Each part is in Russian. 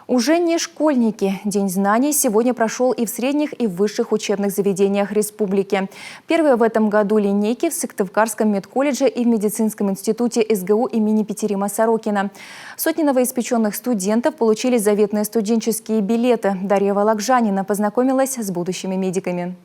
Уже не школьники. День знаний сегодня прошел и в средних, и в высших учебных заведениях республики. Первые в этом году линейки в Сыктывкарском медколледже и в медицинском институте СГУ имени Петерима Сорокина. Сотни новоиспеченных студентов получили заветные студенческие билеты. Дарья Вологжанина познакомилась с будущими медиками.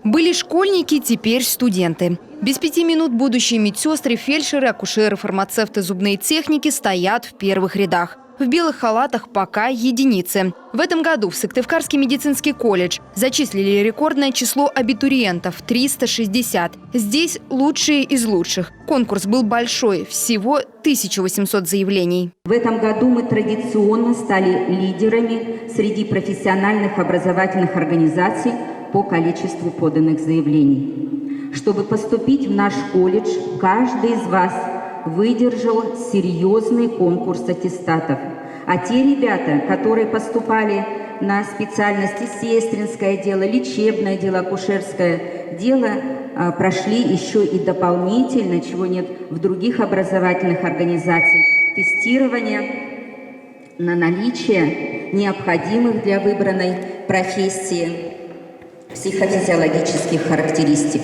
Были школьники, теперь студенты. Без 5 минут будущие медсестры, фельдшеры, акушеры, фармацевты, зубные техники стоят в первых рядах. В белых халатах пока единицы. В этом году в Сыктывкарский медицинский колледж зачислили рекордное число абитуриентов – 360. Здесь лучшие из лучших. Конкурс был большой – всего 1800 заявлений. В этом году мы традиционно стали лидерами среди профессиональных образовательных организаций по количеству поданных заявлений. Чтобы поступить в наш колледж, каждый из вас выдержал серьезный конкурс аттестатов. А те ребята, которые поступали на специальности сестринское дело, лечебное дело, акушерское дело, прошли еще и дополнительно, чего нет в других образовательных организациях, тестирование на наличие необходимых для выбранной профессии психофизиологических характеристик.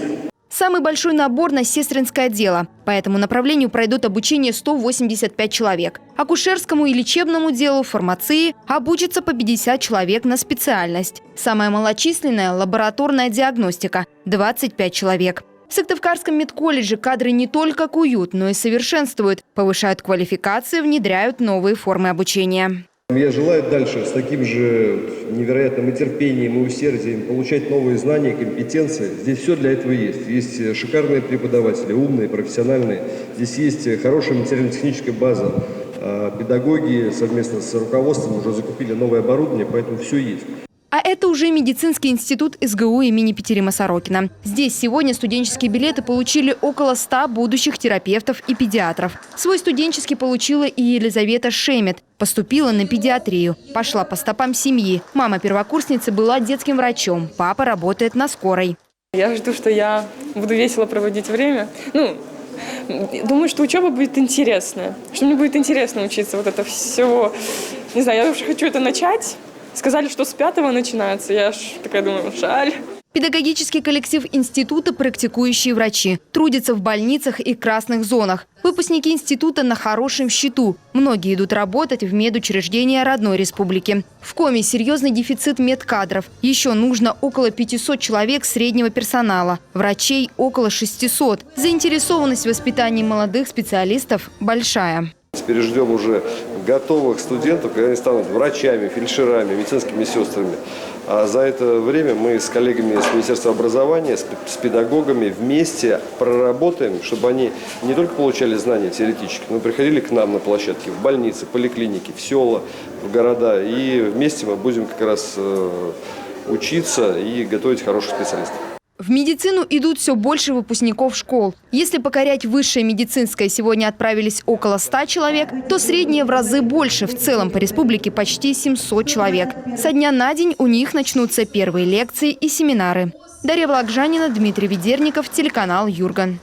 Самый большой набор на сестринское дело. По этому направлению пройдут обучение 185 человек. Акушерскому и лечебному делу, фармации обучится по 50 человек на специальность. Самая малочисленная – лабораторная диагностика – 25 человек. В Сыктывкарском медколледже кадры не только куют, но и совершенствуют, повышают квалификации, внедряют новые формы обучения. Я желаю дальше с таким же невероятным и терпением, и усердием получать новые знания, компетенции. Здесь все для этого есть. Есть шикарные преподаватели, умные, профессиональные. Здесь есть хорошая материально-техническая база. Педагоги совместно с руководством уже закупили новое оборудование, поэтому все есть. А это уже медицинский институт СГУ имени Петерима Сорокина. Здесь сегодня студенческие билеты получили около 100 будущих терапевтов и педиатров. Свой студенческий получила и Елизавета Шемет. Поступила на педиатрию. Пошла по стопам семьи. Мама первокурсницы была детским врачом. Папа работает на скорой. Я жду, что я буду весело проводить время. Думаю, что учеба будет интересная. Что мне будет интересно учиться вот это все. Не знаю, я уже хочу это начать. Сказали, что с 5-го начинается. Я такая думаю, жаль. Педагогический коллектив института – практикующие врачи. Трудятся в больницах и красных зонах. Выпускники института на хорошем счету. Многие идут работать в медучреждения родной республики. В Коми серьезный дефицит медкадров. Еще нужно около 500 человек среднего персонала. Врачей около 600. Заинтересованность в воспитании молодых специалистов большая. Теперь ждем уже готовых студентов, когда они станут врачами, фельдшерами, медицинскими сестрами. А за это время мы с коллегами с Министерства образования, с педагогами вместе проработаем, чтобы они не только получали знания теоретические, но и приходили к нам на площадки, в больницы, поликлиники, в села, в города. И вместе мы будем как раз учиться и готовить хороших специалистов. В медицину идут все больше выпускников школ. Если покорять высшее медицинское сегодня отправились около 100 человек, то среднее в разы больше. В целом по республике почти 700 человек. Со дня на день у них начнутся первые лекции и семинары. Дарья Вологжанина, Дмитрий Ведерников, телеканал Юрган.